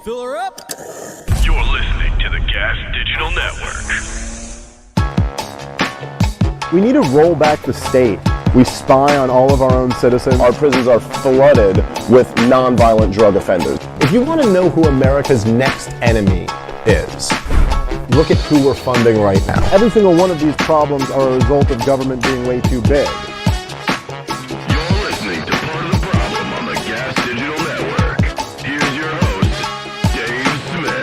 Fill her up. You're listening to the Gas Digital Network. We need to roll back the state. We spy on all of our own citizens. Our prisons are flooded with nonviolent drug offenders. If you want to know who America's next enemy is, look at who we're funding right now. Every single one of these problems are a result of government being way too big. You're listening to Part of the Problem on the Gas Digital Network. Here's your host, Dave Smith.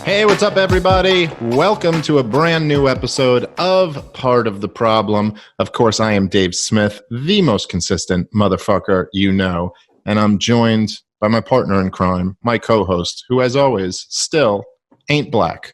Hey, what's up, everybody? Welcome to a brand new episode of Part of the Problem. Of course, I am Dave Smith, the most consistent motherfucker you know, and I'm joined by my partner in crime, my co-host, who, as always, still ain't black.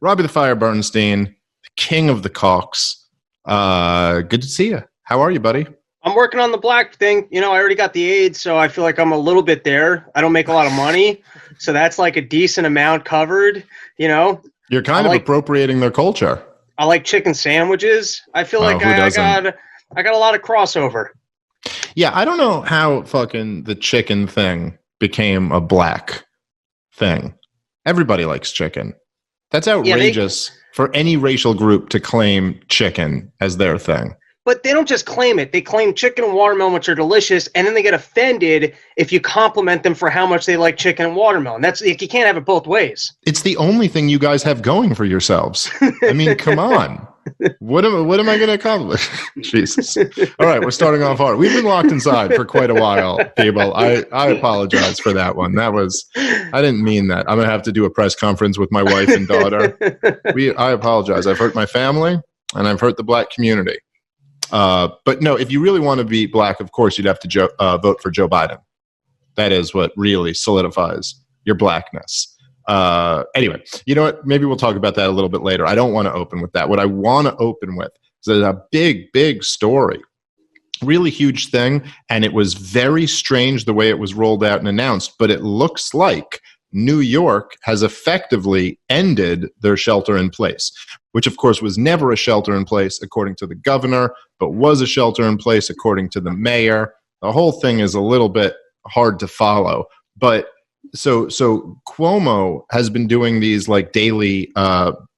Robbie the Fire Bernstein, the king of the cocks. Good to see you. How are you, buddy? I'm working on the black thing. You know, I already got the AIDS, so I feel like I'm a little bit there. I don't make a lot of money, so that's like a decent amount covered, you know. You're kind of appropriating their culture. I like chicken sandwiches. I feel like I got a lot of crossover. Yeah, I don't know how fucking the chicken thing became a black thing. Everybody likes chicken. That's outrageous for any racial group to claim chicken as their thing. But they don't just claim it. They claim chicken and watermelon, which are delicious, and then they get offended if you compliment them for how much they like chicken and watermelon. That's you can't have it both ways. It's the only thing you guys have going for yourselves. I mean, come on. What am I going to accomplish? Jesus. All right, we're starting off hard. We've been locked inside for quite a while, people. I apologize for that one. I didn't mean that. I'm going to have to do a press conference with my wife and daughter. I apologize. I've hurt my family and I've hurt the black community. But no, if you really want to be black, of course, you'd have to vote for Joe Biden. That is what really solidifies your blackness. Anyway, you know what? Maybe we'll talk about that a little bit later. I don't want to open with that. What I want to open with is a big, big story, really huge thing. And it was very strange the way it was rolled out and announced, but it looks like New York has effectively ended their shelter in place, which of course was never a shelter in place according to the governor, but was a shelter in place according to the mayor. The whole thing is a little bit hard to follow, but So Cuomo has been doing these like daily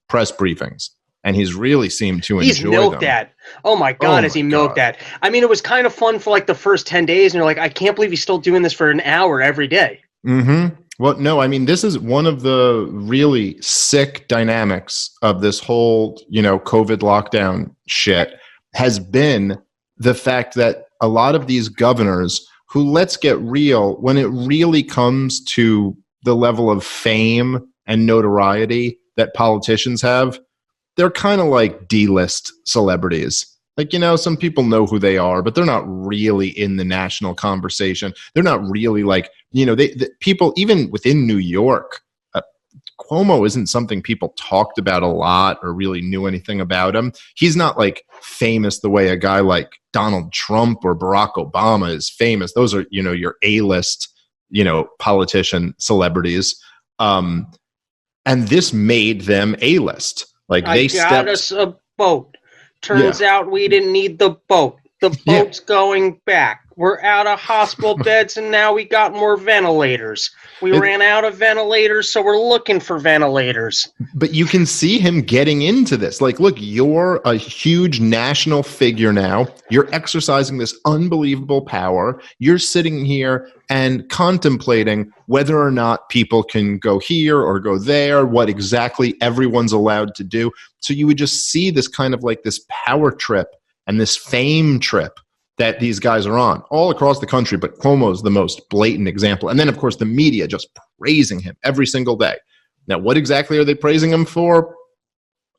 press briefings, and he's really seemed to enjoy them. He's milked that. Oh my God, has he milked that? I mean, it was kind of fun for like the first 10 days, and you're like, I can't believe he's still doing this for an hour every day. Mm-hmm. Well, no, I mean, this is one of the really sick dynamics of this whole, COVID lockdown shit has been the fact that a lot of these governors who, let's get real, when it really comes to the level of fame and notoriety that politicians have, they're kind of like D-list celebrities. Like, some people know who they are, but they're not really in the national conversation. They're not really like, people, even within New York, Cuomo isn't something people talked about a lot or really knew anything about him. He's not like famous the way a guy like Donald Trump or Barack Obama is famous. Those are, your A-list, politician celebrities. And this made them A-list. Like they got us a boat. Turns out we didn't need the boat. The boat's going back. We're out of hospital beds, and now we got more ventilators. We ran out of ventilators, so we're looking for ventilators. But you can see him getting into this. Like, look, you're a huge national figure now. You're exercising this unbelievable power. You're sitting here and contemplating whether or not people can go here or go there, what exactly everyone's allowed to do. So you would just see this kind of like this power trip and this fame trip that these guys are on all across the country, but Cuomo is the most blatant example. And then, of course, the media just praising him every single day. Now, what exactly are they praising him for?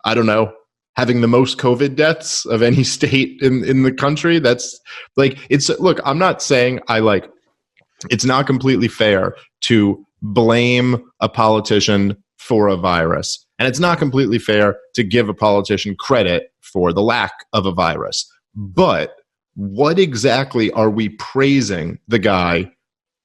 I don't know. Having the most COVID deaths of any state in the country. That's like, look, I'm not saying it's not completely fair to blame a politician for a virus. And it's not completely fair to give a politician credit for the lack of a virus. But what exactly are we praising the guy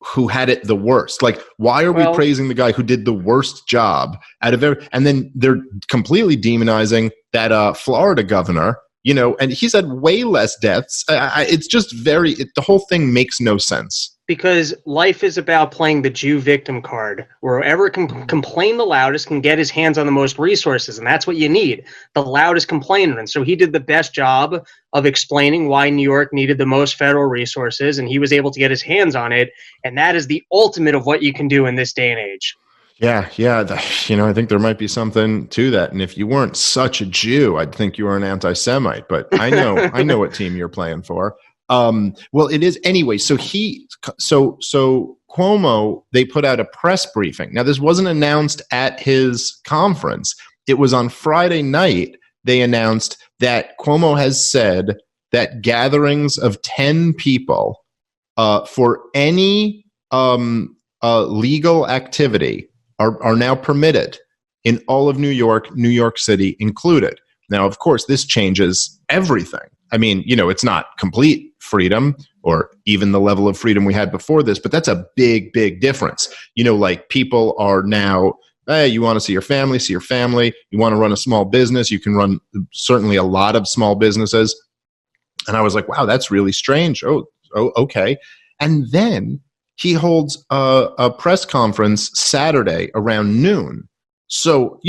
who had it the worst? Like, why are we praising the guy who did the worst job out of and then they're completely demonizing that Florida governor, and he's had way less deaths. It's just the whole thing makes no sense. Because life is about playing the Jew victim card. Wherever can complain the loudest can get his hands on the most resources, and that's what you need, the loudest complainer. And so he did the best job of explaining why New York needed the most federal resources, and he was able to get his hands on it, and that is the ultimate of what you can do in this day and age. Yeah. I think there might be something to that. And if you weren't such a Jew, I'd think you were an anti-Semite. But I know what team you're playing for. Well, it is anyway. So Cuomo, they put out a press briefing. Now, this wasn't announced at his conference. It was on Friday night. They announced that Cuomo has said that gatherings of 10 people for any legal activity are now permitted in all of New York City included. Now, of course, this changes everything. I mean, it's not complete freedom or even the level of freedom we had before this, but that's a big, big difference. Like people are now, hey, you want to see your family. You want to run a small business. You can run certainly a lot of small businesses. And I was like, wow, that's really strange. Oh, okay. And then he holds a press conference Saturday around noon. So,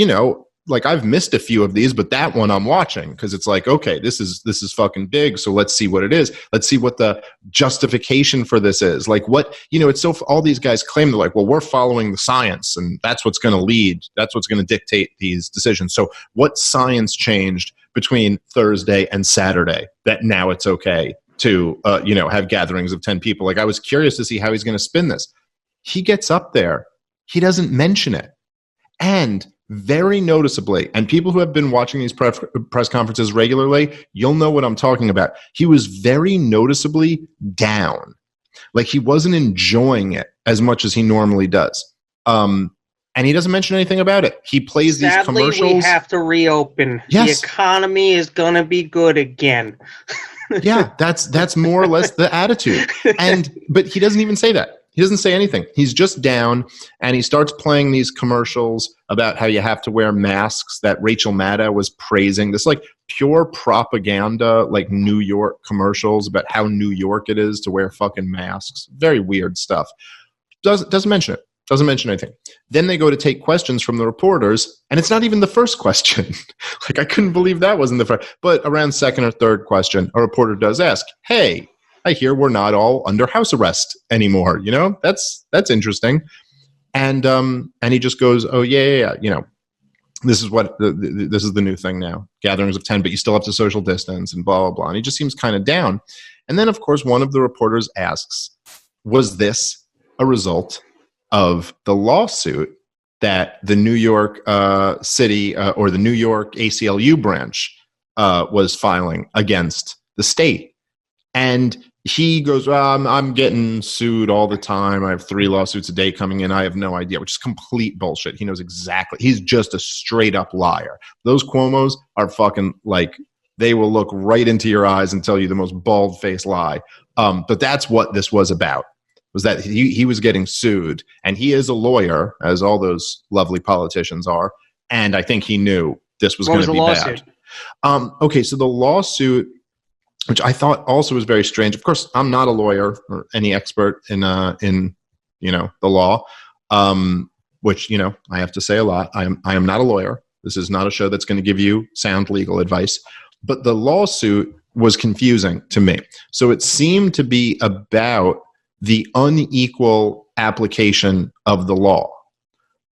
like I've missed a few of these, but that one I'm watching because it's like, okay, this is fucking big. So let's see what it is. Let's see what the justification for this is. Like what, it's so all these guys claim they're like, well, we're following the science and that's what's going to lead. That's what's going to dictate these decisions. So what science changed between Thursday and Saturday that now it's okay to, have gatherings of 10 people? Like I was curious to see how he's going to spin this. He gets up there. He doesn't mention it. And very noticeably, and people who have been watching these press conferences regularly, you'll know what I'm talking about. He was very noticeably down. Like he wasn't enjoying it as much as he normally does. And he doesn't mention anything about it. He plays these commercials. Sadly, we have to reopen. Yes. The economy is going to be good again. Yeah, that's more or less the attitude. But he doesn't even say that. He doesn't say anything. He's just down, and he starts playing these commercials about how you have to wear masks that Rachel Maddow was praising. This like pure propaganda, like New York commercials about how New York it is to wear fucking masks. Very weird stuff. Doesn't mention it. Doesn't mention anything. Then they go to take questions from the reporters, and it's not even the first question. Like I couldn't believe that wasn't the first. But around second or third question, a reporter does ask, "Hey, I hear we're not all under house arrest anymore. That's interesting." And he just goes, "Oh yeah. This is what this is the new thing now. Gatherings of 10, but you still have to social distance and blah blah blah." And he just seems kind of down. And then, of course, one of the reporters asks, "Was this a result of the lawsuit that the New York City or the New York ACLU branch was filing against the state?" And he goes, well, I'm getting sued all the time. I have 3 lawsuits a day coming in. I have no idea, which is complete bullshit. He knows exactly. He's just a straight up liar. Those Cuomos are fucking like, they will look right into your eyes and tell you the most bald-faced lie. But that's what this was about, was that he was getting sued. And he is a lawyer, as all those lovely politicians are. And I think he knew this was going to be bad. Okay, so the lawsuit, which I thought also was very strange. Of course, I'm not a lawyer or any expert in the law, which I have to say a lot. I am not a lawyer. This is not a show that's going to give you sound legal advice. But the lawsuit was confusing to me. So it seemed to be about the unequal application of the law,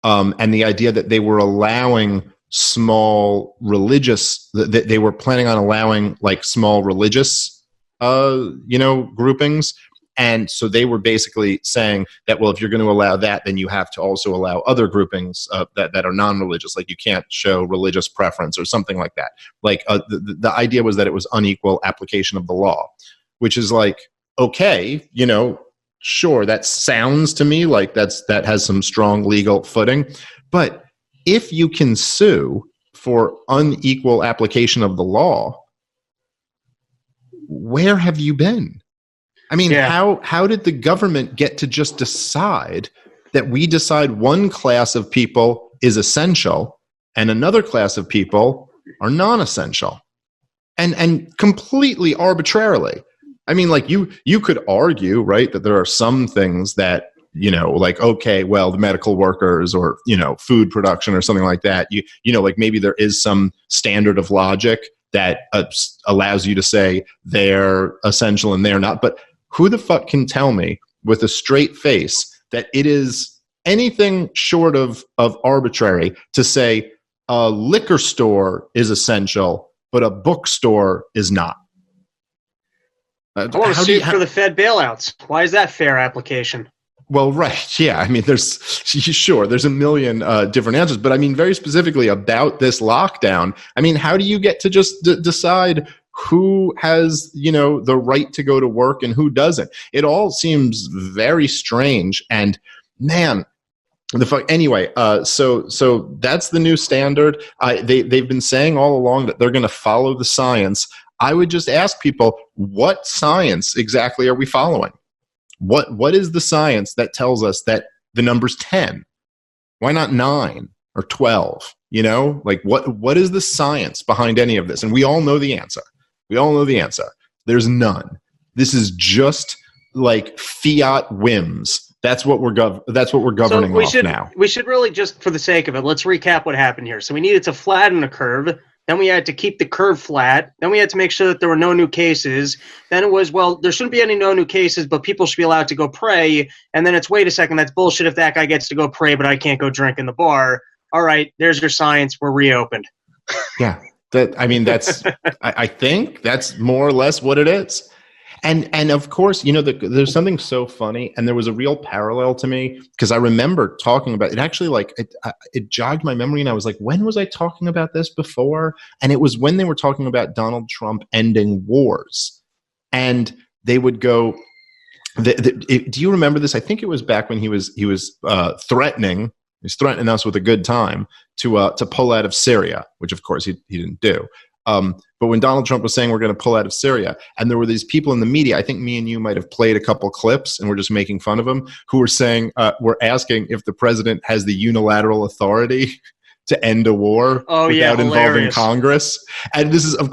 and the idea that they were allowing small religious, that they were planning on allowing like small religious, groupings. And so they were basically saying that, well, if you're going to allow that, then you have to also allow other groupings that are non-religious. Like you can't show religious preference or something like that. Like the idea was that it was unequal application of the law, which is like, okay, sure, that sounds to me like that has some strong legal footing. But if you can sue for unequal application of the law, where have you been? I mean, how did the government get to just decide that we decide one class of people is essential and another class of people are non-essential? And completely arbitrarily. I mean, like you could argue, right, that there are some things that, like, okay, well, the medical workers or, food production or something like that, like maybe there is some standard of logic that allows you to say they're essential and they're not. But who the fuck can tell me with a straight face that it is anything short of arbitrary to say a liquor store is essential, but a bookstore is not? I want to sue for the Fed bailouts. Why is that fair application? Well, right. Yeah. I mean, there's a million different answers, but I mean, very specifically about this lockdown, I mean, how do you get to just decide who has, the right to go to work and who doesn't? It all seems very strange. And man, anyway, so that's the new standard. They've been saying all along that they're going to follow the science. I would just ask people, what science exactly are we following? What is the science that tells us that the number's 10? Why not 9 or 12? Like what is the science behind any of this? And we all know the answer. There's none. This is just like fiat whims. That's what we're governing off now. We should really, just for the sake of it, let's recap what happened here. So we needed to flatten the curve. Then we had to keep the curve flat. Then we had to make sure that there were no new cases. Then it was, well, there shouldn't be any no new cases, but people should be allowed to go pray. And then it's, wait a second, that's bullshit if that guy gets to go pray, but I can't go drink in the bar. All right, there's your science. We're reopened. Yeah, that's I think that's more or less what it is. And of course, there's something so funny, and there was a real parallel to me because I remember talking about it. Actually, like it jogged my memory, and I was like, when was I talking about this before? And it was when they were talking about Donald Trump ending wars, and they would go. Do you remember this? I think it was back when he was threatening. He's threatening us with a good time to pull out of Syria, which of course he didn't do. But when Donald Trump was saying we're going to pull out of Syria, and there were these people in the media, I think me and you might have played a couple clips and we're just making fun of him, who were saying, we're asking if the president has the unilateral authority to end a war without involving Congress. And this is a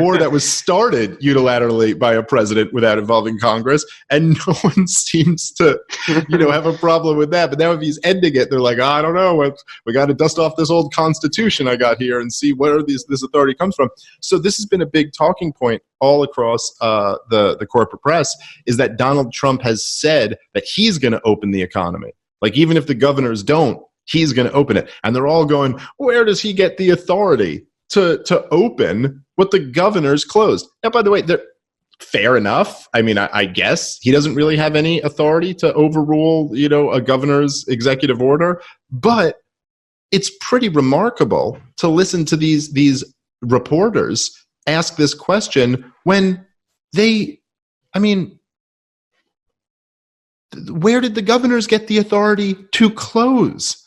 war that was started unilaterally by a president without involving Congress. And no one seems to, have a problem with that. But now if he's ending it, they're like, I don't know. We got to dust off this old constitution I got here and see where this authority comes from. So this has been a big talking point all across the corporate press, is that Donald Trump has said that he's going to open the economy. Like, even if the governors don't, he's going to open it. And they're all going, where does he get the authority to open what the governors closed? Now, by the way, fair enough. I mean, I guess he doesn't really have any authority to overrule, a governor's executive order. But it's pretty remarkable to listen to these reporters ask this question when where did the governors get the authority to close?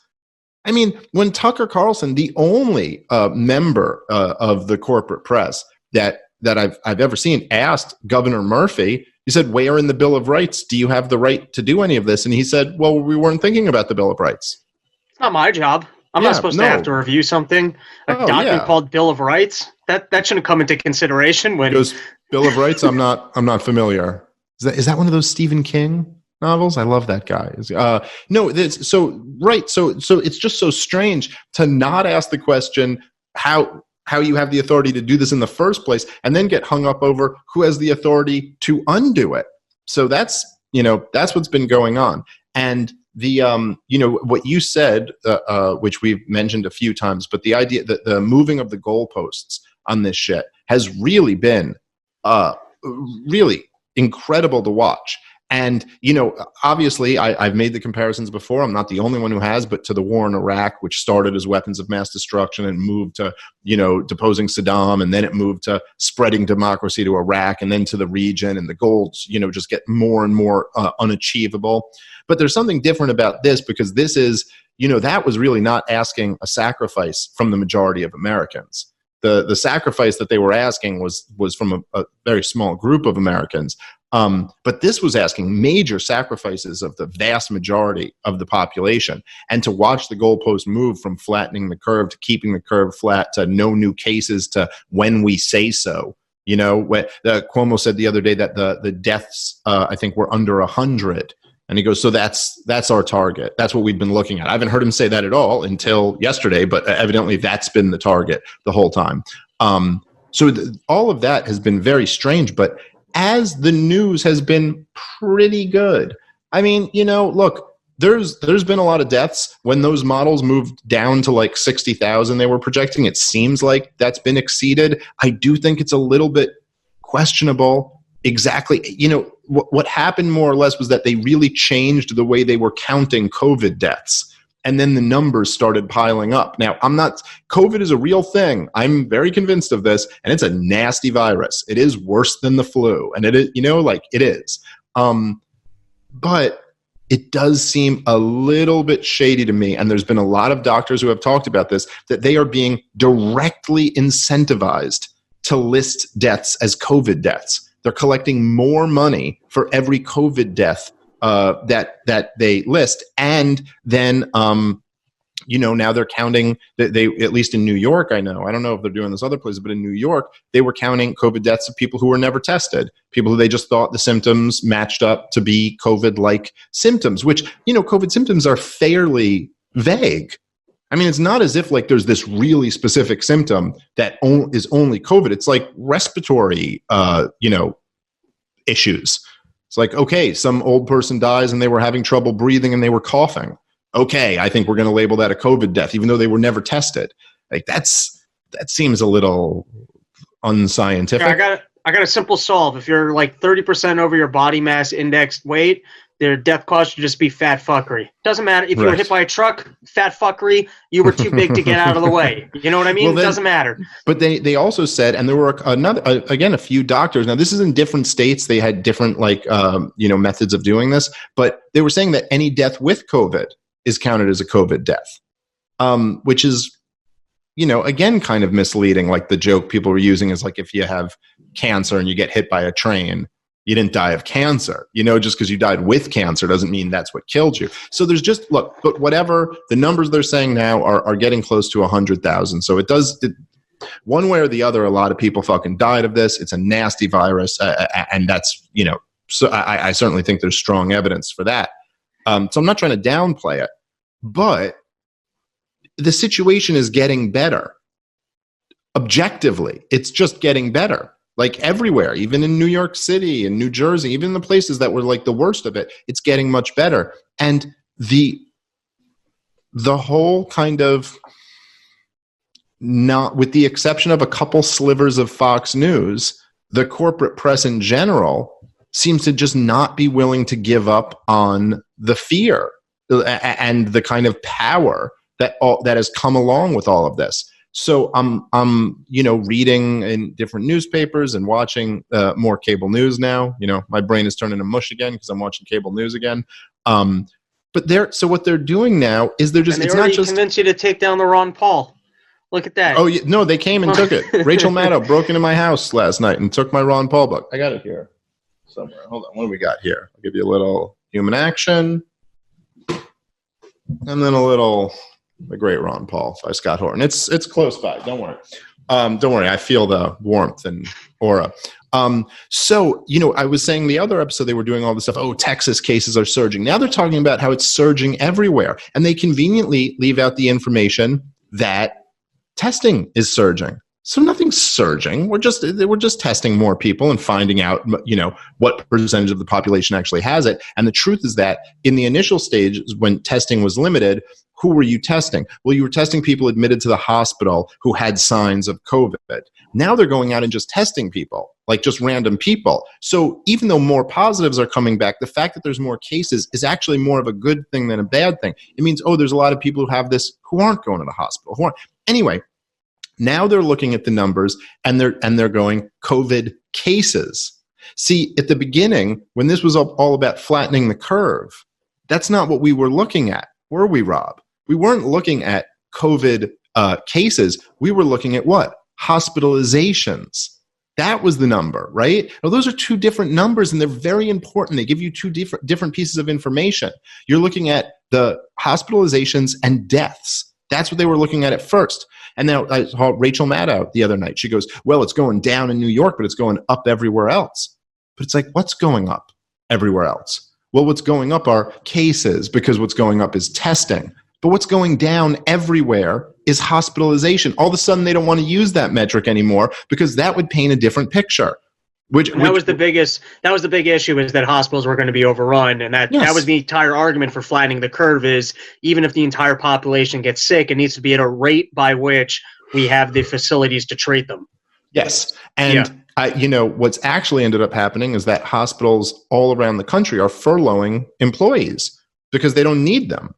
I mean, when Tucker Carlson, the only member of the corporate press that I've ever seen, asked Governor Murphy, he said, where in the Bill of Rights do you have the right to do any of this? And he said, well, we weren't thinking about the Bill of Rights. It's not my job. I'm not supposed to have to review something. A document called Bill of Rights, that shouldn't come into consideration when he goes, Bill of Rights, I'm not familiar. Is that one of those Stephen King novels? I love that guy. So it's just so strange to not ask the question how you have the authority to do this in the first place, and then get hung up over who has the authority to undo it. So that's what's been going on. And the what you said, which we've mentioned a few times, but the idea that the moving of the goalposts on this shit has really been really incredible to watch. And, obviously, I've made the comparisons before. I'm not the only one who has, but to the war in Iraq, which started as weapons of mass destruction and moved to, deposing Saddam, and then it moved to spreading democracy to Iraq, and then to the region, and the goals, just get more and more unachievable. But there's something different about this, because this is, that was really not asking a sacrifice from the majority of Americans. The sacrifice that they were asking was from a very small group of Americans. But this was asking major sacrifices of the vast majority of the population. And to watch the goalpost move from flattening the curve to keeping the curve flat to no new cases to when we say so, Cuomo said the other day that the deaths, I think, were under 100. And he goes, so that's our target. That's what we've been looking at. I haven't heard him say that at all until yesterday, but evidently that's been the target the whole time. All of that has been very strange, but as the news has been pretty good. I mean, look, there's been a lot of deaths. When those models moved down to like 60,000 they were projecting, it seems like that's been exceeded. I do think it's a little bit questionable exactly. What happened more or less was that they really changed the way they were counting COVID deaths. And then the numbers started piling up. Now, COVID is a real thing. I'm very convinced of this, and it's a nasty virus. It is worse than the flu, and it is, it is. But it does seem a little bit shady to me, and there's been a lot of doctors who have talked about this, that they are being directly incentivized to list deaths as COVID deaths. They're collecting more money for every COVID death that they list, and then now they're counting that they, at least in New York, I don't know if they're doing this other places, but in New York they were counting COVID deaths of people who were never tested, people who they just thought the symptoms matched up to be COVID-like symptoms, which COVID symptoms are fairly vague. I mean, it's not as if like there's this really specific symptom that is only COVID. It's like respiratory issues. It's like, okay, some old person dies and they were having trouble breathing and they were coughing. Okay, I think we're going to label that a COVID death, even though they were never tested. Like that seems a little unscientific. Yeah, I got a simple solve. If you're like 30% over your body mass index weight, their death cause should just be fat fuckery. Doesn't matter if you were hit by a truck, fat fuckery, you were too big to get out of the way. You know what I mean? Well, it doesn't matter. But they also said, and there were a few doctors. Now this is in different states. They had different methods of doing this, but they were saying that any death with COVID is counted as a COVID death, which is, again, kind of misleading. Like the joke people were using is like, if you have cancer and you get hit by a train, you didn't die of cancer. Just because you died with cancer doesn't mean that's what killed you. So there's but whatever the numbers they're saying now are getting close to 100,000. So one way or the other, a lot of people fucking died of this. It's a nasty virus. And that's, so I certainly think there's strong evidence for that. So I'm not trying to downplay it, but the situation is getting better. Objectively, it's just getting better. Like everywhere, even in New York City and New Jersey, even the places that were like the worst of it, it's getting much better. And the whole kind of, not with the exception of a couple slivers of Fox News, the corporate press in general seems to just not be willing to give up on the fear and the kind of power that has come along with all of this. So I'm reading in different newspapers and watching more cable news now. My brain is turning to mush again because I'm watching cable news again. But what they're doing now is it's not just convince you to take down the Ron Paul. Look at that. Oh no, they came and took it. Rachel Maddow broke into my house last night and took my Ron Paul book. I got it here somewhere. Hold on, what do we got here? I'll give you a little Human Action, and then a little The Great Ron Paul by Scott Horton. It's close by. Don't worry. Don't worry. I feel the warmth and aura. So, I was saying the other episode, they were doing all this stuff. Oh, Texas cases are surging. Now they're talking about how it's surging everywhere. And they conveniently leave out the information that testing is surging. So nothing's surging. We're just testing more people and finding out, what percentage of the population actually has it. And the truth is that in the initial stages, when testing was limited, who were you testing? Well, you were testing people admitted to the hospital who had signs of COVID. Now they're going out and just testing people, like just random people. So even though more positives are coming back, the fact that there's more cases is actually more of a good thing than a bad thing. It means, there's a lot of people who have this who aren't going to the hospital. Anyway, now they're looking at the numbers and they're going COVID cases. See, at the beginning, when this was all about flattening the curve, that's not what we were looking at, were we, Rob? We weren't looking at COVID cases. We were looking at what? Hospitalizations. That was the number, right? Now, those are two different numbers, and they're very important. They give you two different pieces of information. You're looking at the hospitalizations and deaths. That's what they were looking at first. And now I saw Rachel Maddow the other night. She goes, well, it's going down in New York, but it's going up everywhere else. But it's like, what's going up everywhere else? Well, what's going up are cases, because what's going up is testing. But what's going down everywhere is hospitalization. All of a sudden, they don't want to use that metric anymore because that would paint a different picture. That was the big issue, is that hospitals were going to be overrun, and that was the entire argument for flattening the curve. Is even if the entire population gets sick, it needs to be at a rate by which we have the facilities to treat them. Yes, and what's actually ended up happening is that hospitals all around the country are furloughing employees because they don't need them.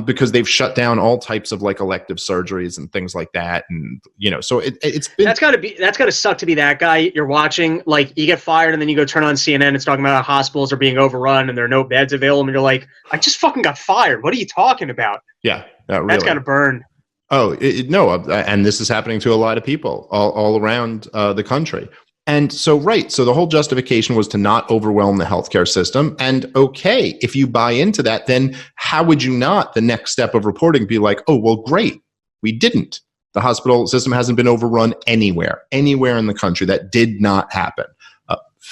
Because they've shut down all types of like elective surgeries and things like that, and so it's been that's gotta suck to be that guy you're watching. Like, you get fired and then you go turn on CNN. It's talking about how hospitals are being overrun and there are no beds available, and you're like, I just fucking got fired. What are you talking about? Yeah, really. That's gotta burn. Oh no, and this is happening to a lot of people all around the country. And so the whole justification was to not overwhelm the healthcare system. And okay, if you buy into that, then how would you not, the next step of reporting, be like, oh, well, great, we didn't. The hospital system hasn't been overrun anywhere in the country. That did not happen.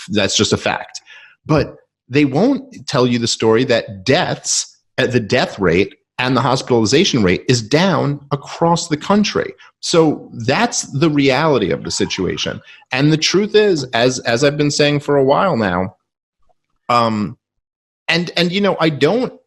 That's just a fact. But they won't tell you the story that the death rate and the hospitalization rate is down across the country. So that's the reality of the situation. And the truth is, as I've been saying for a while now, I don't,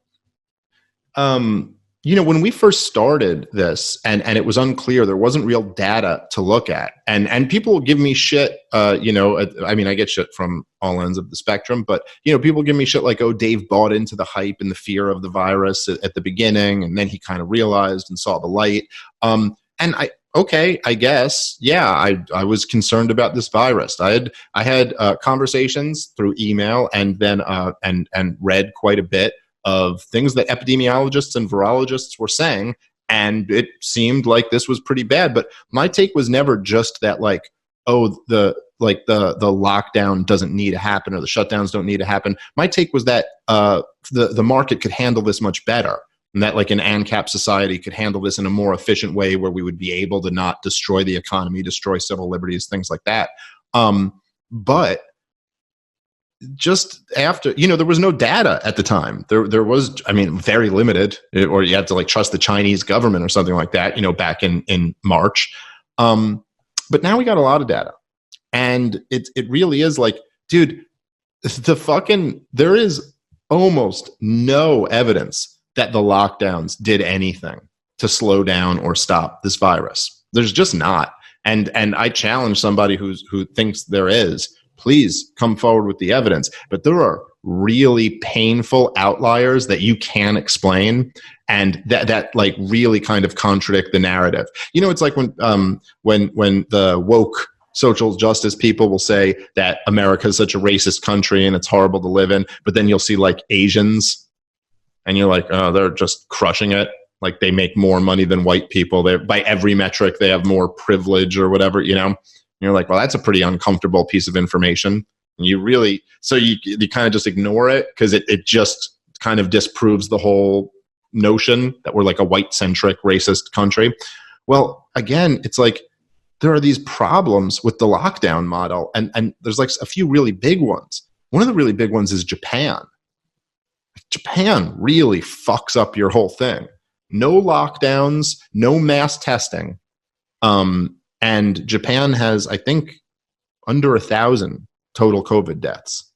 when we first started this and it was unclear, there wasn't real data to look at, and people give me shit, I get shit from all ends of the spectrum, but people give me shit like, oh, Dave bought into the hype and the fear of the virus at the beginning, and then he kind of realized and saw the light. I guess, yeah, I was concerned about this virus. I had conversations through email and then and read quite a bit of things that epidemiologists and virologists were saying, and it seemed like this was pretty bad. But my take was never just that, like, oh, the lockdown doesn't need to happen or the shutdowns don't need to happen. My take was that the market could handle this much better, and that like an ANCAP society could handle this in a more efficient way where we would be able to not destroy the economy, destroy civil liberties, things like that. But just after, there was no data at the time. There was, very limited, or you had to like trust the Chinese government or something like that, back in March. But now we got a lot of data, and it really is like, dude, there is almost no evidence that the lockdowns did anything to slow down or stop this virus. There's just not. And I challenge somebody who thinks there is. Please come forward with the evidence. But there are really painful outliers that you can explain, and that like really kind of contradict the narrative. It's like when the woke social justice people will say that America is such a racist country and it's horrible to live in, but then you'll see like Asians, and you're like, oh, they're just crushing it. Like they make more money than white people. They, by every metric, they have more privilege or whatever. You're like, well, that's a pretty uncomfortable piece of information. And you kind of just ignore it because it just kind of disproves the whole notion that we're like a white-centric racist country. Well, again, it's like there are these problems with the lockdown model, and there's like a few really big ones. One of the really big ones is Japan. Japan really fucks up your whole thing. No lockdowns, no mass testing. And Japan has, I think, under 1,000 total COVID deaths.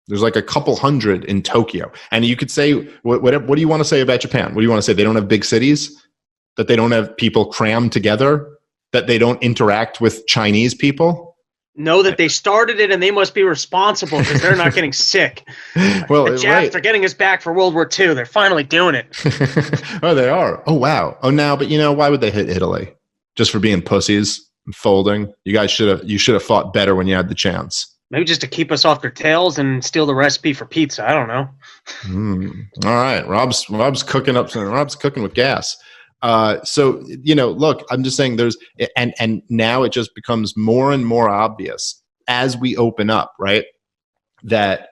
There's like a couple hundred in Tokyo. And you could say, what do you want to say about Japan? What do you want to say? They don't have big cities? That they don't have people crammed together? That they don't interact with Chinese people? Know that they started it and they must be responsible because they're not getting sick. Well, the Japs, they're getting us back for World War II. They're finally doing it. Oh, they are. Oh, wow. Oh, now, but why would they hit Italy? Just for being pussies and folding? You should have fought better when you had the chance. Maybe just to keep us off their tails and steal the recipe for pizza. I don't know. All right. Rob's cooking up something. Rob's cooking with gas. So, look, I'm just saying and now it just becomes more and more obvious as we open up, right? That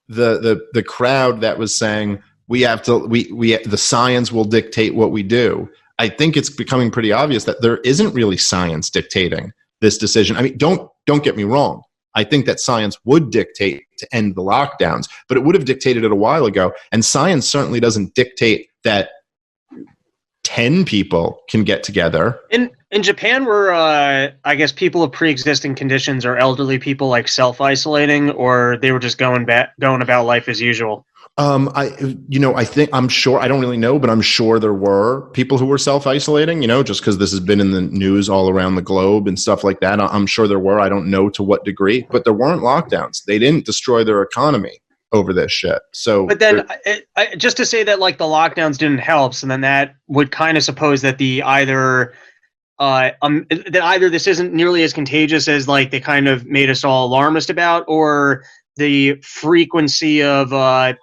the crowd that was saying, the science will dictate what we do. I think it's becoming pretty obvious that there isn't really science dictating this decision. I mean, don't get me wrong. I think that science would dictate to end the lockdowns, but it would have dictated it a while ago. And science certainly doesn't dictate that 10 people can get together. In Japan, where I guess people with pre-existing conditions or elderly people like self-isolating, or they were just going about life as usual. I'm sure, I don't really know, but I'm sure there were people who were self-isolating, just because this has been in the news all around the globe and stuff like that. I'm sure there were. I don't know to what degree, but there weren't lockdowns. They didn't destroy their economy over this shit. So, but then just to say that like the lockdowns didn't help, so then that would kind of suppose that either this isn't nearly as contagious as like they kind of made us all alarmist about, or the frequency of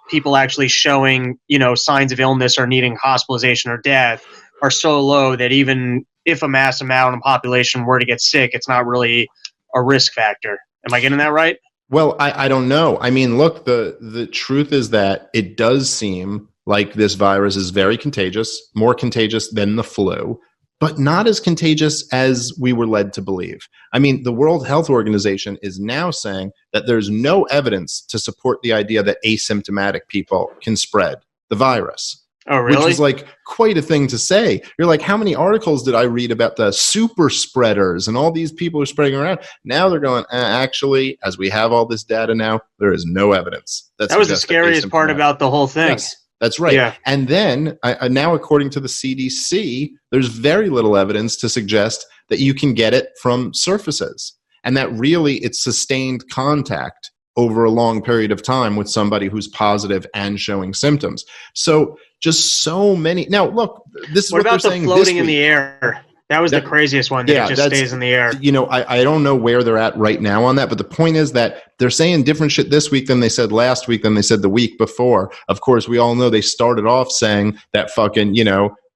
people actually showing, signs of illness or needing hospitalization or death are so low that even if a mass amount of population were to get sick, it's not really a risk factor. Am I getting that right? Well, I don't know. I mean, look, the truth is that it does seem like this virus is very contagious, more contagious than the flu, but not as contagious as we were led to believe. I mean, the World Health Organization is now saying that there's no evidence to support the idea that asymptomatic people can spread the virus. Oh, really? Which is like quite a thing to say. You're like, how many articles did I read about the super spreaders and all these people are spreading around? Now they're going, actually, as we have all this data now, there is no evidence. That was the scariest part about the whole thing. Yes, that's right. Yeah. And then now, according to the CDC, there's very little evidence to suggest that you can get it from surfaces, and that really it's sustained contact over a long period of time with somebody who's positive and showing symptoms. So just so many. Now, look, this is what they're saying. What about the floating in the air? That was the craziest one. That it just stays in the air. I don't know where they're at right now on that, but the point is that they're saying different shit this week than they said last week, than they said the week before. Of course, we all know they started off saying that fucking,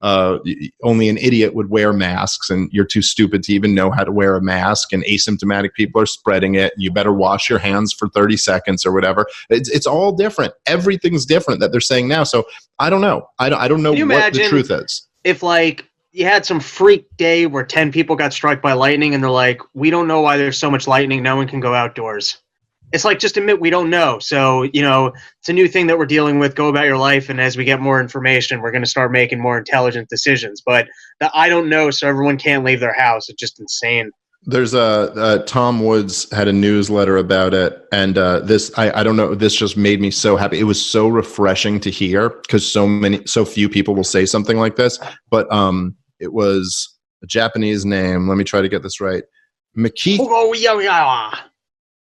only an idiot would wear masks, and you're too stupid to even know how to wear a mask, and asymptomatic people are spreading it. You better wash your hands for 30 seconds or whatever. It's all different. Everything's different that they're saying now. So I don't know. I don't know what the truth is. If like you had some freak day where 10 people got struck by lightning and they're like, we don't know why there's so much lightning. No one can go outdoors. It's like, just admit we don't know. So, it's a new thing that we're dealing with. Go about your life. And as we get more information, we're going to start making more intelligent decisions. But I don't know. So everyone can't leave their house. It's just insane. There's Tom Woods had a newsletter about it. And I don't know. This just made me so happy. It was so refreshing to hear because so few people will say something like this. But it was a Japanese name. Let me try to get this right. Did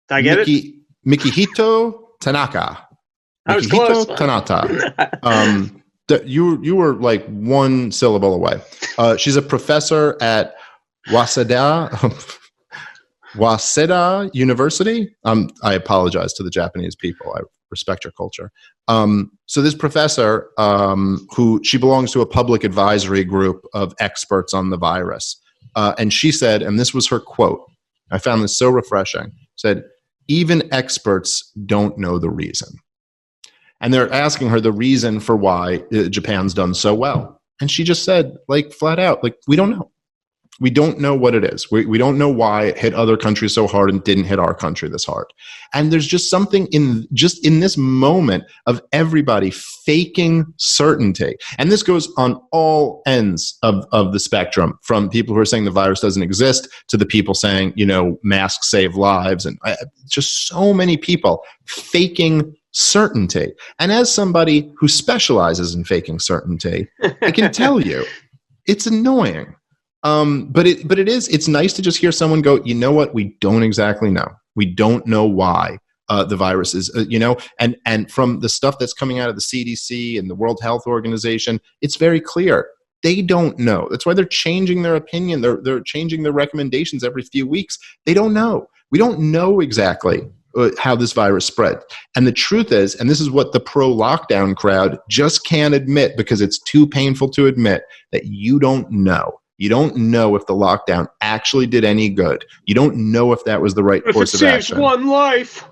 I get it? Mikihito Tanaka. I was close. Tanaka. You were like one syllable away. She's a professor at Waseda University. I apologize to the Japanese people. I respect your culture. So this professor, who she belongs to a public advisory group of experts on the virus, and she said, and this was her quote, I found this so refreshing, said, even experts don't know the reason. And they're asking her the reason for why Japan's done so well. And she just said, like, flat out, like, we don't know. We don't know what it is. We don't know why it hit other countries so hard and didn't hit our country this hard. And there's just something in this moment of everybody faking certainty. And this goes on all ends of the spectrum, from people who are saying the virus doesn't exist to the people saying, masks save lives. And just so many people faking certainty. And as somebody who specializes in faking certainty, I can tell you, it's annoying. But it's nice to just hear someone go, you know what? We don't exactly know. We don't know why the virus is, and from the stuff that's coming out of the CDC and the World Health Organization, it's very clear. They don't know. That's why they're changing their opinion. They're changing their recommendations every few weeks. They don't know. We don't know exactly how this virus spread. And the truth is, and this is what the pro-lockdown crowd just can't admit because it's too painful to admit, that you don't know. You don't know if the lockdown actually did any good. You don't know if that was the right course of action. If it saves one life.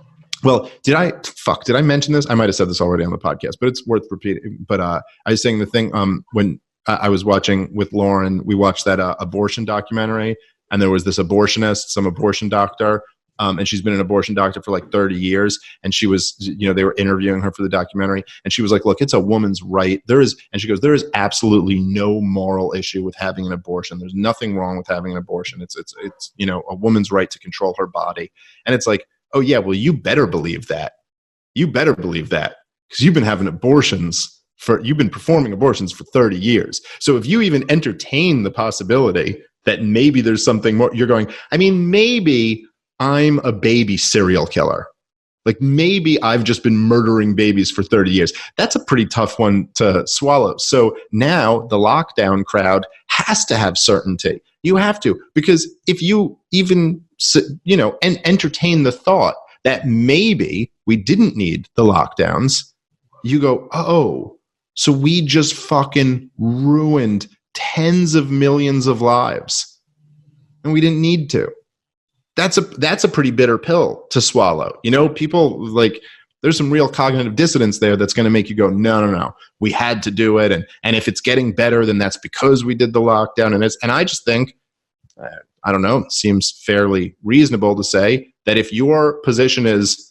Well, did I mention this? I might have said this already on the podcast, but it's worth repeating. But I was saying the thing when I was watching with Lauren, we watched that abortion documentary, and there was this abortionist, some abortion doctor, and she's been an abortion doctor for like 30 years. And she was, they were interviewing her for the documentary, and she was like, look, it's a woman's right. And she goes, there is absolutely no moral issue with having an abortion. There's nothing wrong with having an abortion. It's a woman's right to control her body. And it's like, oh yeah, well, you better believe that. You better believe that, because you've been having you've been performing abortions for 30 years. So if you even entertain the possibility that maybe there's something more, you're going, I mean, maybe I'm a baby serial killer. Like maybe I've just been murdering babies for 30 years. That's a pretty tough one to swallow. So now the lockdown crowd has to have certainty. You have to, because if you even, and entertain the thought that maybe we didn't need the lockdowns, you go, oh, so we just fucking ruined tens of millions of lives and we didn't need to. That's a pretty bitter pill to swallow. People like, there's some real cognitive dissonance there that's going to make you go, no, we had to do it. And if it's getting better, then that's because we did the lockdown. And I just think, I don't know, it seems fairly reasonable to say that if your position is,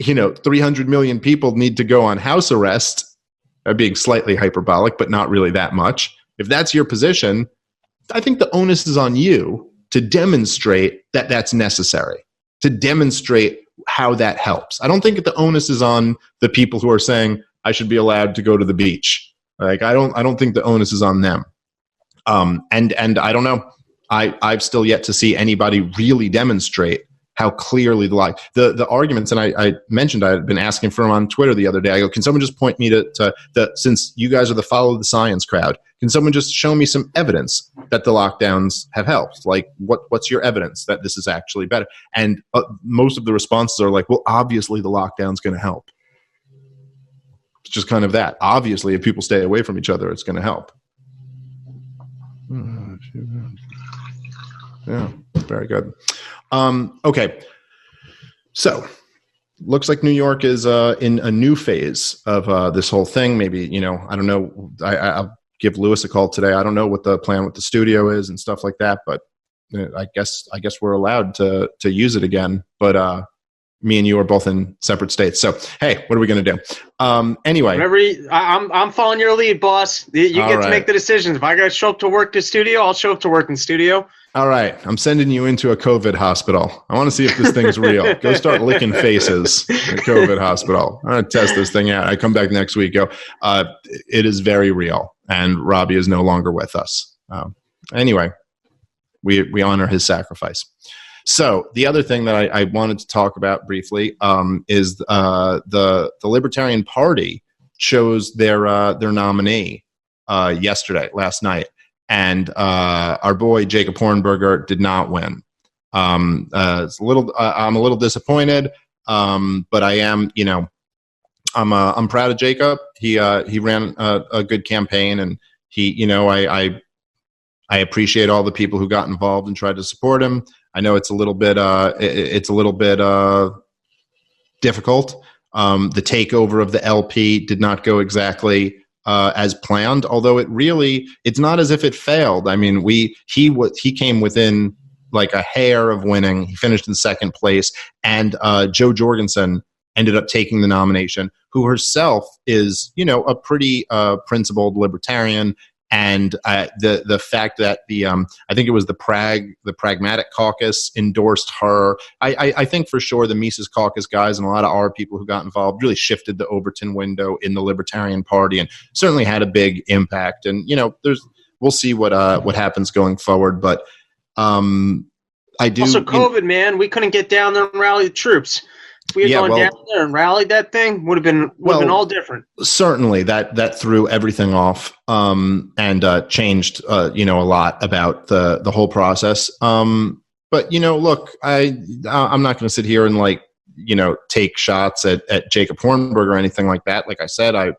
300 million people need to go on house arrest, being slightly hyperbolic, but not really that much. If that's your position, I think the onus is on you to demonstrate that that's necessary, to demonstrate how that helps. I don't think the onus is on the people who are saying I should be allowed to go to the beach. Like I don't think the onus is on them. And I don't know. I've still yet to see anybody really demonstrate how clearly the arguments, and I mentioned I had been asking for them on Twitter the other day. I go, can someone just point me to the, since you guys are the follow the science crowd, can someone just show me some evidence that the lockdowns have helped? Like what's your evidence that this is actually better? And most of the responses are like, well, obviously the lockdown's going to help. It's just kind of that. Obviously, if people stay away from each other, it's going to help. Yeah, very good. Okay, so looks like New York is in a new phase of this whole thing. Maybe, I don't know. I'll give Lewis a call today. I don't know what the plan with the studio is and stuff like that, but I guess we're allowed to use it again. But me and you are both in separate states. So hey, what are we going to do? Anyway, I'm following your lead, boss. You get to make the decisions. If I got to show up to work in studio, I'll show up to work in studio. All right, I'm sending you into a COVID hospital. I want to see if this thing's real. Go start licking faces in a COVID hospital. I'm going to test this thing out. I come back next week. It is very real, and Robbie is no longer with us. Anyway, we honor his sacrifice. So the other thing that I wanted to talk about briefly is the Libertarian Party chose their nominee last night. And our boy Jacob Hornberger did not win. It's I'm a little disappointed, but I am, I'm proud of Jacob. He ran a good campaign, and I appreciate all the people who got involved and tried to support him. I know it's a little bit difficult. The takeover of the LP did not go exactly as planned, although it's not as if it failed. I mean, he came within like a hair of winning. He finished in second place, and Jo Jorgensen ended up taking the nomination, who herself is, a pretty principled libertarian. And the fact that I think it was the Pragmatic Caucus endorsed her. I think for sure the Mises Caucus guys and a lot of our people who got involved really shifted the Overton window in the Libertarian Party, and certainly had a big impact. And we'll see what happens going forward. But I do also COVID, man. We couldn't get down there and rally the troops. If we had gone down there and rallied that thing, would have been all different. Certainly, that threw everything off and changed a lot about the whole process. But look, I'm not going to sit here and take shots at Jacob Hornberger or anything like that. Like I said, I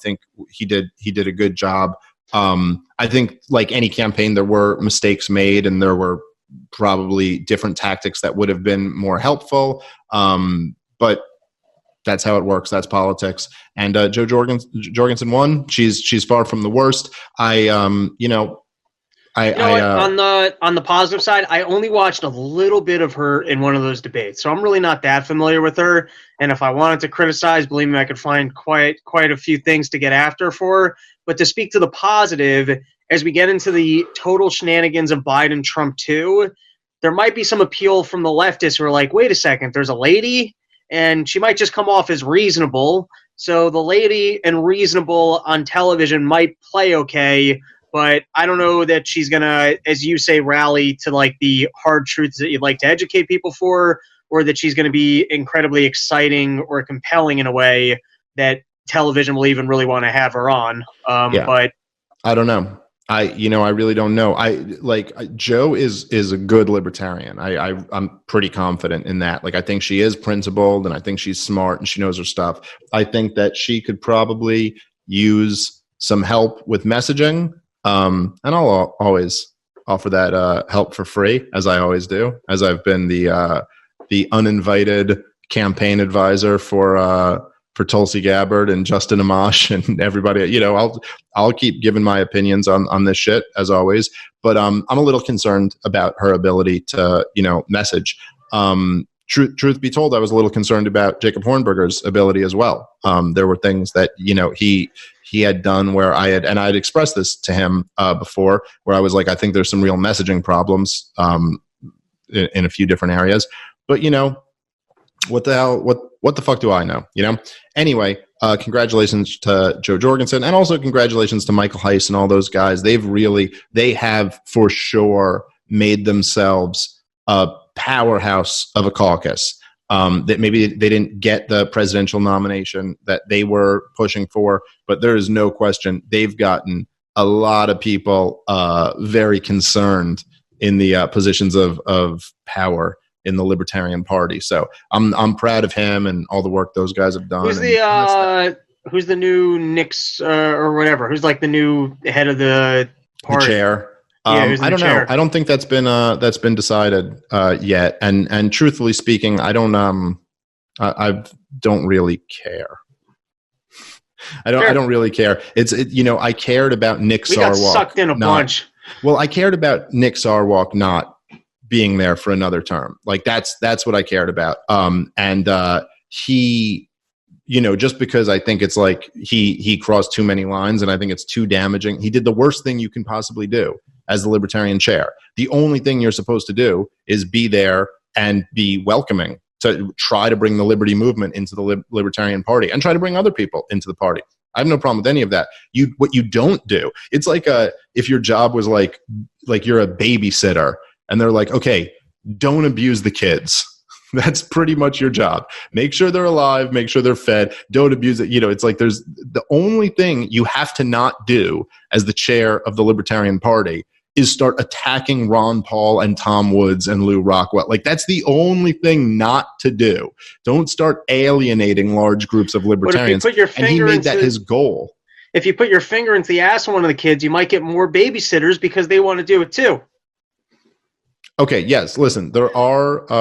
think he did a good job. I think like any campaign, there were mistakes made, and there were probably different tactics that would have been more helpful. But that's how it works. That's politics. And Jo Jorgensen won. She's far from the worst. On the positive side, I only watched a little bit of her in one of those debates, so I'm really not that familiar with her. And if I wanted to criticize, believe me, I could find quite a few things to get after for her. But to speak to the positive, as we get into the total shenanigans of Biden Trump 2, there might be some appeal from the leftists who are like, wait a second, there's a lady, and she might just come off as reasonable. So the lady and reasonable on television might play okay, but I don't know that she's going to, as you say, rally to like the hard truths that you'd like to educate people for, or that she's going to be incredibly exciting or compelling in a way that television will even really want to have her on. But I don't know. I really don't know. Joe is a good libertarian. I'm pretty confident in that. Like, I think she is principled, and I think she's smart, and she knows her stuff. I think that she could probably use some help with messaging. And I'll always offer that help for free, as I always do, as I've been the uninvited campaign advisor for Tulsi Gabbard and Justin Amash and everybody. I'll keep giving my opinions on this shit, as always, but I'm a little concerned about her ability to message. Truth be told, I was a little concerned about Jacob Hornberger's ability as well. There were things that he had done where I had expressed this to him before, where I was like, I think there's some real messaging problems in a few different areas. But what the hell? What the fuck do I know? Anyway, congratulations to Jo Jorgensen, and also congratulations to Michael Heiss and all those guys. They have for sure made themselves a powerhouse of a caucus. That maybe they didn't get the presidential nomination that they were pushing for, but there is no question they've gotten a lot of people very concerned in the positions of power in the Libertarian Party. So I'm proud of him and all the work those guys have done. Who's the new Nix or whatever? Who's like the new head of the party? The chair. I don't know. I don't think that's been decided yet. And truthfully speaking, I don't really care. I don't really care. I cared about Nick Sarwark. We got sucked in a bunch. Well, I cared about Nick Sarwark not being there for another term. Like that's what I cared about. He, just because I think it's like he crossed too many lines, and I think it's too damaging. He did the worst thing you can possibly do as the Libertarian chair. The only thing you're supposed to do is be there and be welcoming, to try to bring the liberty movement into the Libertarian Party and try to bring other people into the party. I have no problem with any of that. What you don't do, it's like if your job was like you're a babysitter and they're like, okay, don't abuse the kids. That's pretty much your job. Make sure they're alive, make sure they're fed, don't abuse it. It's like there's the only thing you have to not do as the chair of the Libertarian Party is start attacking Ron Paul and Tom Woods and Lou Rockwell. Like, that's the only thing not to do. Don't start alienating large groups of libertarians. And he made that his goal. If you put your finger into the ass of one of the kids, you might get more babysitters because they want to do it too. Okay, yes, listen, there are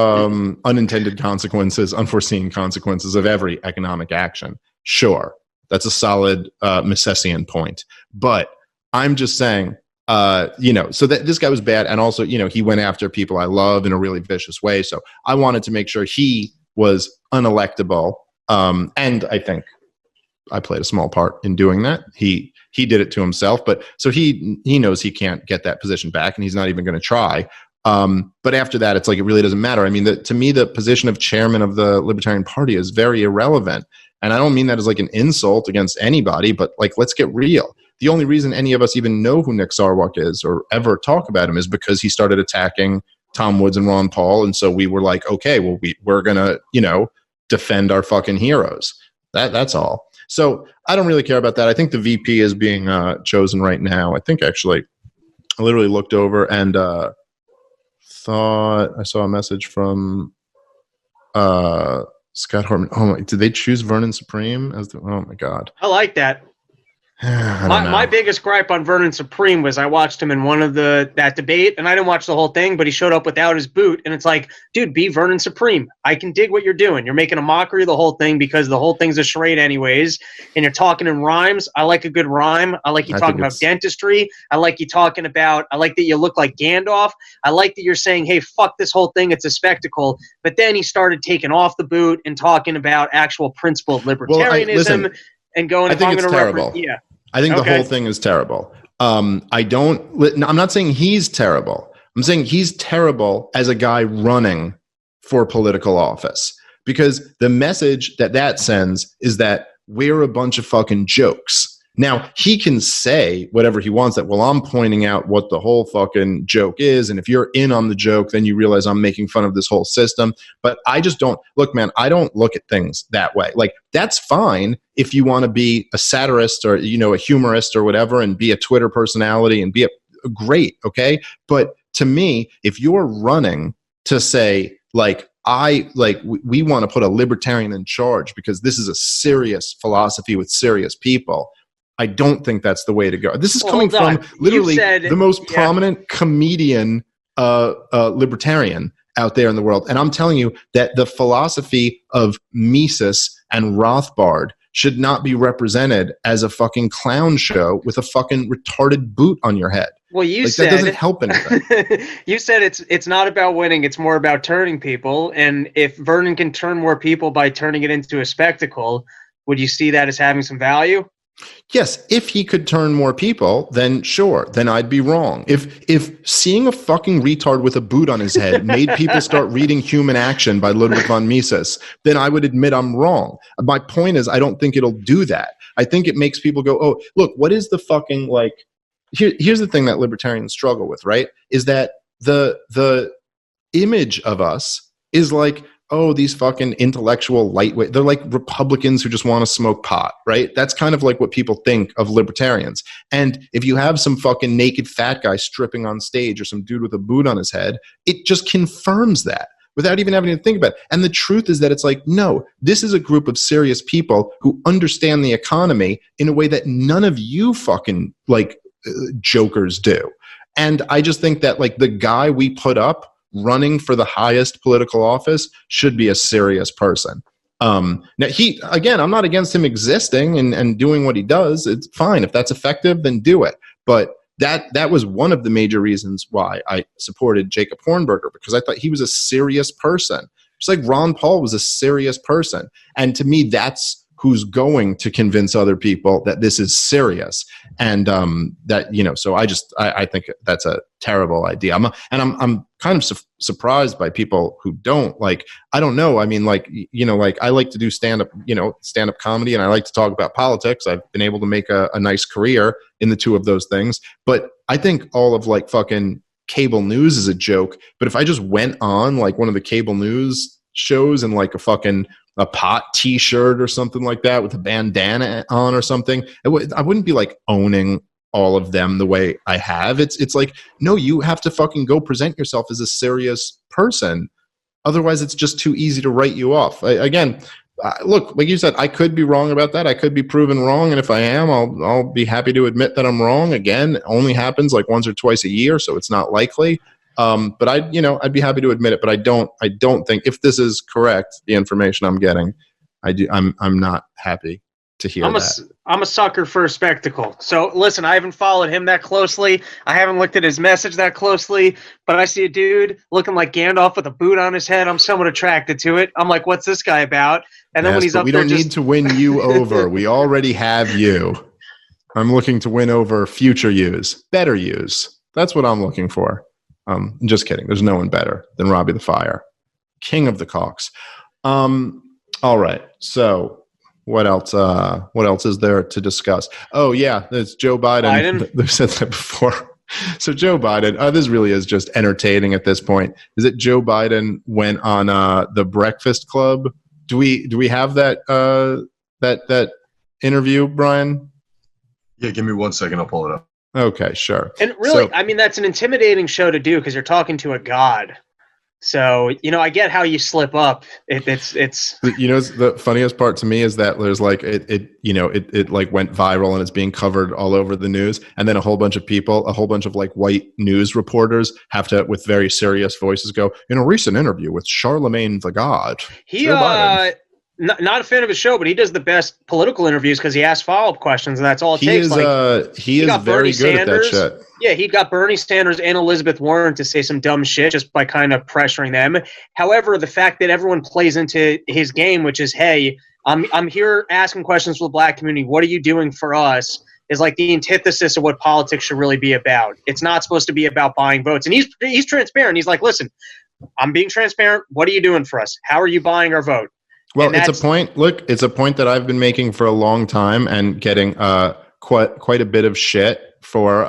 unintended consequences, unforeseen consequences of every economic action. Sure, that's a solid Misesian point. But I'm just saying, so that this guy was bad, and also, he went after people I love in a really vicious way. So I wanted to make sure he was unelectable, and I think I played a small part in doing that. He did it to himself, but so he knows he can't get that position back, and he's not even going to try. But after that, it's like it really doesn't matter. I mean, to me, the position of chairman of the Libertarian Party is very irrelevant, and I don't mean that as like an insult against anybody, but like, let's get real. The only reason any of us even know who Nick Sarwark is or ever talk about him is because he started attacking Tom Woods and Ron Paul, and so we were like, okay, well, we're gonna defend our fucking heroes. That's all. So I don't really care about that. I think the VP is being chosen right now. I think actually, I literally looked over and thought I saw a message from Scott Horman. Oh my! Did they choose Vernon Supreme as the? Oh my God! I like that. My biggest gripe on Vernon Supreme was I watched him in one of that debate, and I didn't watch the whole thing, but he showed up without his boot, and it's like, dude, be Vernon Supreme. I can dig what you're doing. You're making a mockery of the whole thing because the whole thing's a charade anyways, and you're talking in rhymes. I like a good rhyme. I like you talking about dentistry. I like that you look like Gandalf. I like that you're saying, hey, fuck this whole thing. It's a spectacle. But then he started taking off the boot and talking about actual principled libertarianism and going, I think it's terrible. I think the whole thing is terrible. I'm not saying he's terrible. I'm saying he's terrible as a guy running for political office, because the message that sends is that we're a bunch of fucking jokes. Now, he can say whatever he wants, that, well, I'm pointing out what the whole fucking joke is, and if you're in on the joke, then you realize I'm making fun of this whole system. But I just don't look, man, I don't look at things that way. Like, that's fine if you want to be a satirist or, a humorist or whatever, and be a Twitter personality and be great, okay? But to me, if you're running to say, like, we want to put a libertarian in charge because this is a serious philosophy with serious people, I don't think that's the way to go. This is coming from literally the most prominent comedian libertarian out there in the world. And I'm telling you that the philosophy of Mises and Rothbard should not be represented as a fucking clown show with a fucking retarded boot on your head. Well, you said that doesn't help anything. You said it's not about winning; it's more about turning people. And if Vernon can turn more people by turning it into a spectacle, would you see that as having some value? Yes, if he could turn more people, then sure, then I'd be wrong. If seeing a fucking retard with a boot on his head made people start reading Human Action by Ludwig von Mises, then I would admit I'm wrong. My point is, I don't think it'll do that. I think it makes people go, oh, look, what is the fucking, like, here's the thing that libertarians struggle with, right? Is that the image of us is like, oh, these fucking intellectual lightweight, they're like Republicans who just want to smoke pot, right? That's kind of like what people think of libertarians. And if you have some fucking naked fat guy stripping on stage or some dude with a boot on his head, it just confirms that without even having to think about it. And the truth is that it's like, no, this is a group of serious people who understand the economy in a way that none of you fucking jokers do. And I just think that, like, the guy we put up running for the highest political office should be a serious person. Now, I'm not against him existing and doing what he does. It's fine. If that's effective, then do it. But that was one of the major reasons why I supported Jacob Hornberger, because I thought he was a serious person. Just like Ron Paul was a serious person. And to me, that's who's going to convince other people that this is serious. And so I think that's a terrible idea. I'm kind of surprised by people who don't. Like, I don't know. I mean, I like to do stand-up comedy, and I like to talk about politics. I've been able to make a nice career in the two of those things. But I think all of, like, fucking cable news is a joke. But if I just went on, like, one of the cable news shows in, like, a pot t-shirt or something like that with a bandana on or something, I wouldn't be, like, owning all of them the way I have. It's like, no, you have to fucking go present yourself as a serious person. Otherwise, it's just too easy to write you off. Look, like you said, I could be wrong about that. I could be proven wrong. And if I am, I'll be happy to admit that I'm wrong. Again, it only happens like once or twice a year, so it's not likely. But I'd be happy to admit it, but I don't think, if this is correct, the information I'm getting, I'm not happy to hear that. I'm a sucker for a spectacle. So listen, I haven't followed him that closely. I haven't looked at his message that closely, but I see a dude looking like Gandalf with a boot on his head. I'm somewhat attracted to it. I'm like, what's this guy about? And then when he's up there, we don't need to win you over. We already have you. I'm looking to win over future yous, better yous. That's what I'm looking for. I'm just kidding. There's no one better than Robbie the Fire, king of the cocks. All right. So what else? What else is there to discuss? Oh yeah, it's Joe Biden. They've said that before. So Joe Biden. This really is just entertaining at this point. Is it Joe Biden went on the Breakfast Club? Do we have that that interview, Brian? Yeah, give me 1 second. I'll pull it up. Okay, sure. And really, I mean, that's an intimidating show to do because you're talking to a god. So, I get how you slip up. It's The funniest part to me is that there's like it like went viral and it's being covered all over the news, and then a whole bunch of like white news reporters have to, with very serious voices, go, in a recent interview with Charlemagne the God. He not a fan of his show, but he does the best political interviews because he asks follow-up questions, and that's all it takes. He is very good at that shit. Yeah, he got Bernie Sanders and Elizabeth Warren to say some dumb shit just by kind of pressuring them. However, the fact that everyone plays into his game, which is, hey, I'm here asking questions for the black community. What are you doing for us? Is like the antithesis of what politics should really be about. It's not supposed to be about buying votes. And he's transparent. He's like, listen, I'm being transparent. What are you doing for us? How are you buying our vote? Well, it's a point. Look, it's a point that I've been making for a long time and getting quite a bit of shit for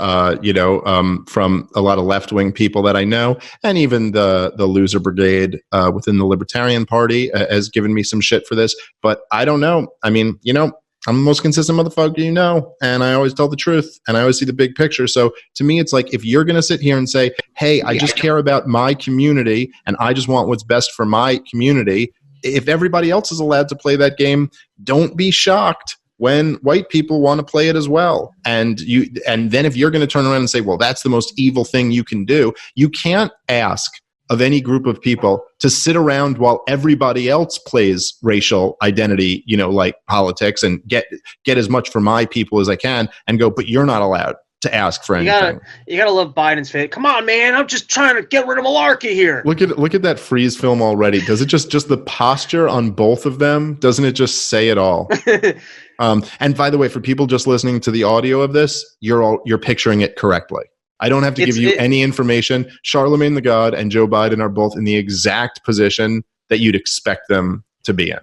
from a lot of left-wing people that I know, and even the loser brigade within the Libertarian Party has given me some shit for this. But I don't know. I mean, I'm the most consistent motherfucker, and I always tell the truth, and I always see the big picture. So to me, it's like, if you're going to sit here and say, hey, I just care about my community and I just want what's best for my community, if everybody else is allowed to play that game, don't be shocked when white people want to play it as well. And then if you're going to turn around and say, well, that's the most evil thing you can do, you can't ask of any group of people to sit around while everybody else plays racial identity, like politics, and get as much for my people as I can, and go, but you're not allowed to ask for anything. You gotta love Biden's face. Come on, man! I'm just trying to get rid of malarkey here. Look at that freeze film already. Does it just the posture on both of them? Doesn't it just say it all? And by the way, for people just listening to the audio of this, you're picturing it correctly. I don't have to give you any information. Charlemagne the God and Joe Biden are both in the exact position that you'd expect them to be in.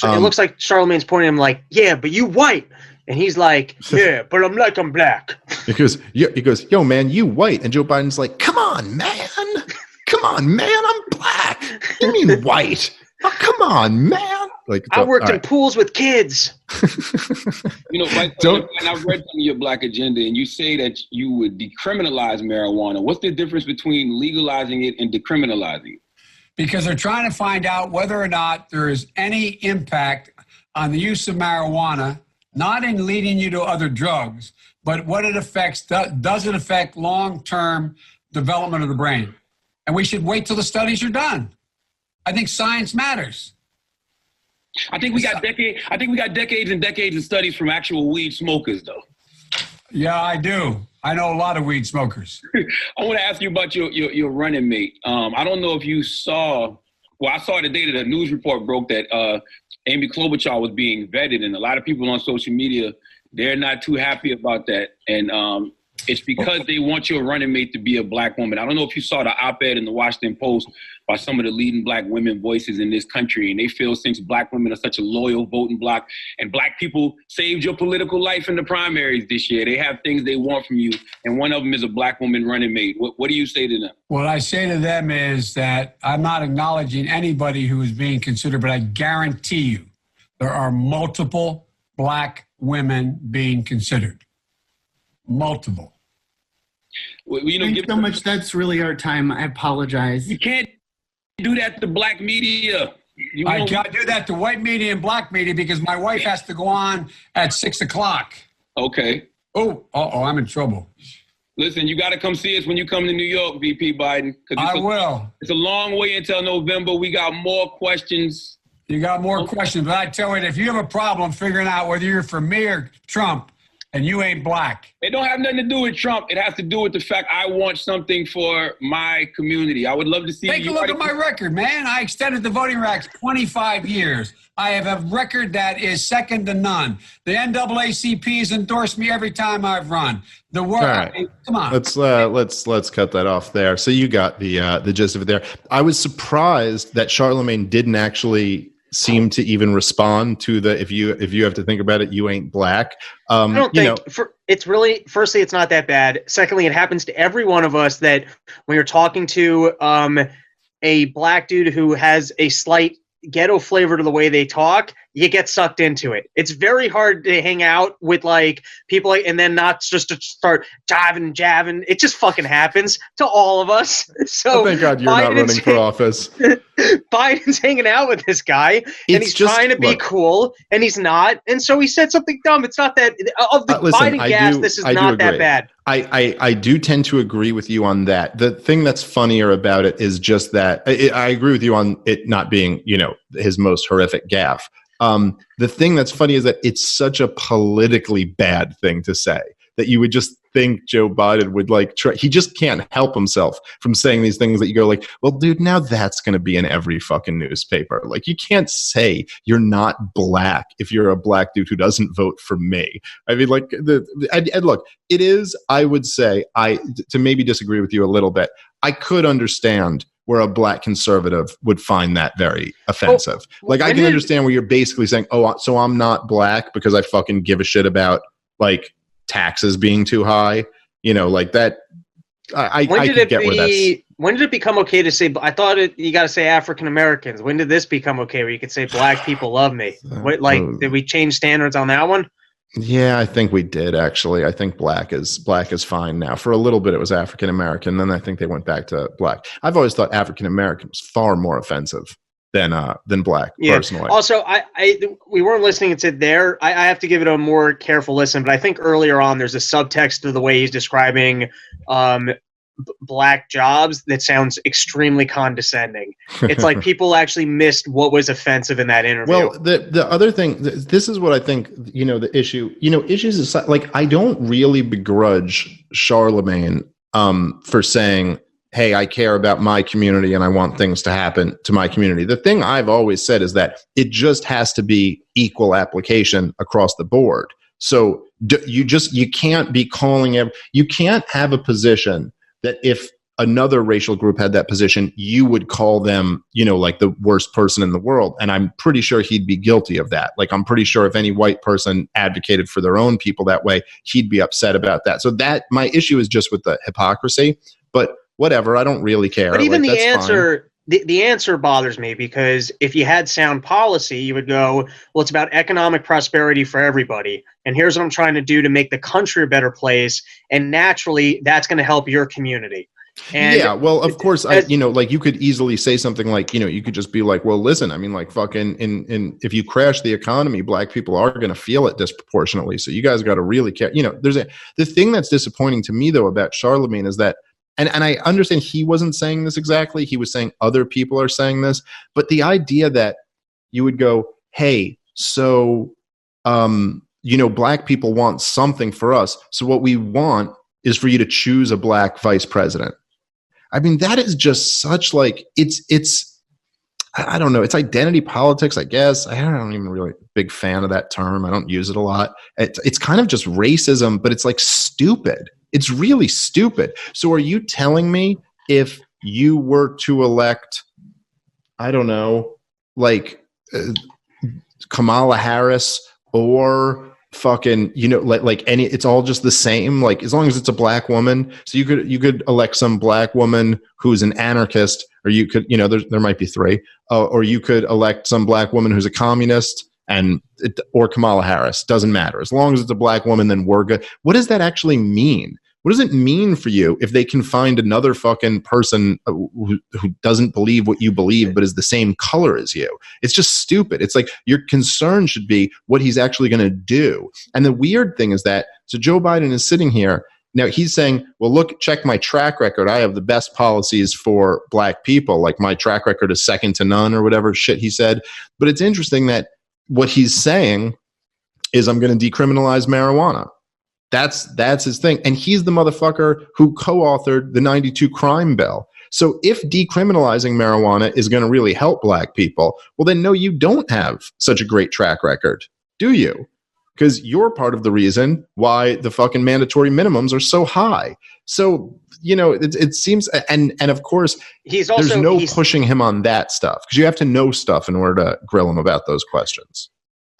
It looks like Charlemagne's pointing at him like, yeah, but you white. And he's like, yeah, but I'm black. He goes, yo, man, you white. And Joe Biden's like, come on, man, I'm black. You mean white? Oh, come on, man. Like, I worked in pools with kids. Mike, and I've read some of your black agenda, and you say that you would decriminalize marijuana. What's the difference between legalizing it and decriminalizing it? Because they're trying to find out whether or not there is any impact on the use of marijuana, not in leading you to other drugs, but what it affects. Does it affect long-term development of the brain? And we should wait till the studies are done. I think science matters. I think we got decades and decades of studies from actual weed smokers, though. Yeah, I do. I know a lot of weed smokers. I want to ask you about your running mate. I don't know if you saw. Well, I saw today that a news report broke that Amy Klobuchar was being vetted, and a lot of people on social media, they're not too happy about that. And it's because they want your running mate to be a black woman. I don't know if you saw the op-ed in the Washington Post by some of the leading black women voices in this country. And they feel, since black women are such a loyal voting bloc and black people saved your political life in the primaries this year, they have things they want from you. And one of them is a black woman running mate. What do you say to them? What I say to them is that I'm not acknowledging anybody who is being considered, but I guarantee you there are multiple black women being considered. Multiple. Well, Thanks so much. That's really our time. I apologize. You can't do that to black media. I can't do that to white media and black media because my wife has to go on at 6:00. Okay. I'm in trouble. Listen, you got to come see us when you come to New York, VP Biden. I will. It's a long way until November. We got more questions. You got more questions, but I tell you, if you have a problem figuring out whether you're for me or Trump, and you ain't black. It don't have nothing to do with Trump. It has to do with the fact I want something for my community. I would love to see. Take a look at my record, man. I extended the voting rights 25 years. I have a record that is second to none. The NAACP has endorsed me every time I've run. The world. Right. Come on. Let's cut that off there. So you got the gist of it there. I was surprised that Charlemagne didn't actually seem to even respond to the if you have to think about it, you ain't black. I don't think it's really, firstly, it's not that bad. Secondly, it happens to every one of us that when you're talking to a black dude who has a slight ghetto flavor to the way they talk, you get sucked into it. It's very hard to hang out with like people and then not just to start jabbing. It just fucking happens to all of us. So Oh, thank God you're not running for office. Biden's hanging out with this guy and he's trying to be cool and he's not. And so he said something dumb. It's not that of the listen, Biden gas, this is not that bad. I do tend to agree with you on that. The thing that's funnier about it is just that I agree with you on it not being, his most horrific gaffe. The thing that's funny is that it's such a politically bad thing to say that you would just think Joe Biden would like try. He just can't help himself from saying these things that you go like, well, dude, now that's going to be in every fucking newspaper. Like, you can't say you're not black if you're a black dude who doesn't vote for me. I mean, like, and look, it is, I would say, to maybe disagree with you a little bit, I could understand where a black conservative would find that very offensive. Like, I can understand where you're basically saying, oh, so I'm not black because I fucking give a shit about, like, taxes being too high, like that. I could get where that's. When did it become okay to say? I thought you got to say African Americans. When did this become okay? Where you could say black people love me? Did we change standards on that one? Yeah, I think we did actually. I think black is fine now. For a little bit, it was African American. Then I think they went back to black. I've always thought African American was far more offensive than black, personally. Also, we weren't listening to there. I have to give it a more careful listen, but I think earlier on there's a subtext to the way he's describing black jobs that sounds extremely condescending. It's like people actually missed what was offensive in that interview. Well, the other thing, this is what I think, the issue, issues is like, I don't really begrudge Charlemagne for saying, hey, I care about my community and I want things to happen to my community. The thing I've always said is that it just has to be equal application across the board. So you can't be calling you can't have a position that if another racial group had that position, you would call them, like the worst person in the world. And I'm pretty sure he'd be guilty of that. Like, I'm pretty sure if any white person advocated for their own people that way, he'd be upset about that. So that my issue is just with the hypocrisy, but whatever, I don't really care. But even the answer, the answer bothers me, because if you had sound policy, you would go, well, it's about economic prosperity for everybody. And here's what I'm trying to do to make the country a better place. And naturally, that's going to help your community. And yeah, well, of course, like you could easily say something like, you could just be like, well, listen, I mean, like fucking if you crash the economy, black people are going to feel it disproportionately. So you guys got to really care. The thing that's disappointing to me, though, about Charlemagne is that, and I understand he wasn't saying this exactly. He was saying other people are saying this. But the idea that you would go, hey, so, black people want something for us. So what we want is for you to choose a black vice president. I mean, that is just such like, it's I don't know. It's identity politics, I guess. I don't even really big fan of that term. I don't use it a lot. It's kind of just racism, but it's like stupid. It's really stupid. So are you telling me if you were to elect, I don't know, like Kamala Harris or fucking, like any, it's all just the same, like as long as it's a black woman. So you could elect some black woman who's an anarchist, or you could, there might be three, or you could elect some black woman who's a communist, or Kamala Harris. Doesn't matter. As long as it's a black woman, then we're good. What does that actually mean? What does it mean for you if they can find another fucking person who doesn't believe what you believe but is the same color as you? It's just stupid. It's like your concern should be what he's actually going to do. And the weird thing is that, so Joe Biden is sitting here. Now he's saying, well, look, check my track record. I have the best policies for black people. Like my track record is second to none or whatever shit he said. But it's interesting that what he's saying is I'm going to decriminalize marijuana. That's his thing. And he's the motherfucker who co-authored the 92 crime bill. So if decriminalizing marijuana is going to really help black people, well, then no, you don't have such a great track record, do you? Because you're part of the reason why the fucking mandatory minimums are so high. So, it seems, and of course, there's no pushing him on that stuff, because you have to know stuff in order to grill him about those questions.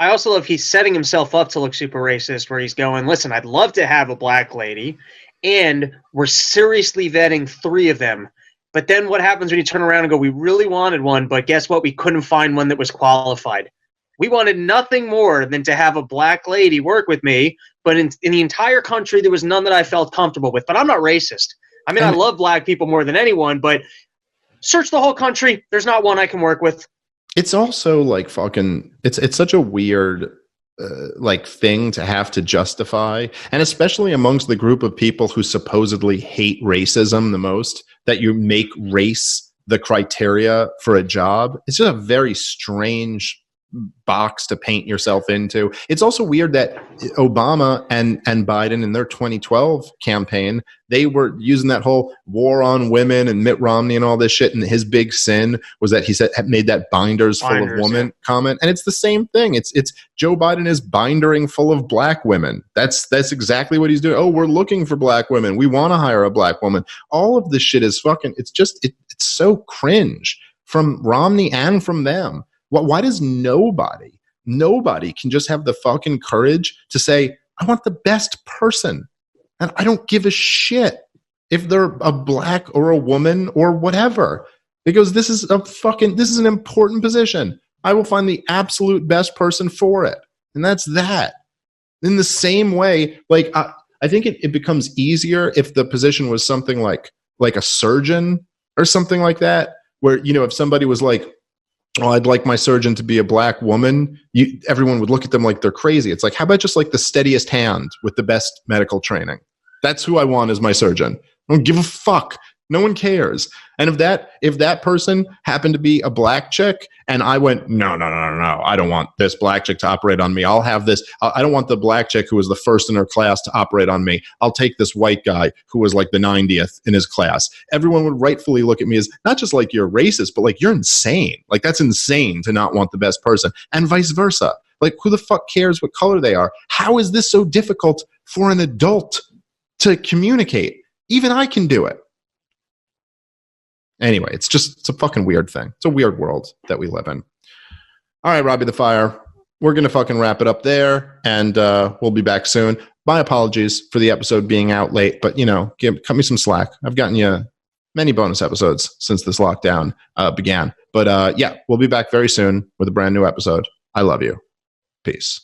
I also love he's setting himself up to look super racist, where he's going, listen, I'd love to have a black lady, and we're seriously vetting 3 of them. But then what happens when you turn around and go, we really wanted one, but guess what? We couldn't find one that was qualified. We wanted nothing more than to have a black lady work with me, but in the entire country, there was none that I felt comfortable with. But I'm not racist. I mean, I love black people more than anyone, but search the whole country. There's not one I can work with. It's also like fucking, it's such a weird like thing to have to justify, and especially amongst the group of people who supposedly hate racism the most, that you make race the criteria for a job. It's just a very strange box to paint yourself into. It's also weird that Obama and Biden in their 2012 campaign, they were using that whole war on women and Mitt Romney and all this shit, and his big sin was that he said made that binders full of women comment. And it's the same thing. It's Joe Biden is bindering full of black women. That's exactly what he's doing. Oh, we're looking for black women. We want to hire a black woman. All of this shit is fucking, it's so cringe from Romney and from them. Why does nobody can just have the fucking courage to say, I want the best person, and I don't give a shit if they're a black or a woman or whatever, because this is an important position. I will find the absolute best person for it, and that's that. In the same way, like I think it becomes easier if the position was something like a surgeon or something like that, where, you know, if somebody was like, oh, I'd like my surgeon to be a black woman, everyone would look at them like they're crazy. It's like, how about just like the steadiest hand with the best medical training? That's who I want as my surgeon. I don't give a fuck. No one cares. And if that person happened to be a black chick and I went, no, I don't want this black chick to operate on me. I'll have this. I don't want the black chick who was the first in her class to operate on me. I'll take this white guy who was like the 90th in his class. Everyone would rightfully look at me as not just like you're racist, but like you're insane. Like that's insane to not want the best person, and vice versa. Like who the fuck cares what color they are? How is this so difficult for an adult to communicate? Even I can do it. Anyway, it's a fucking weird thing. It's a weird world that we live in. All right, Robbie the Fire. We're going to fucking wrap it up there, and we'll be back soon. My apologies for the episode being out late, but, you know, cut me some slack. I've gotten you many bonus episodes since this lockdown began. But, yeah, we'll be back very soon with a brand new episode. I love you. Peace.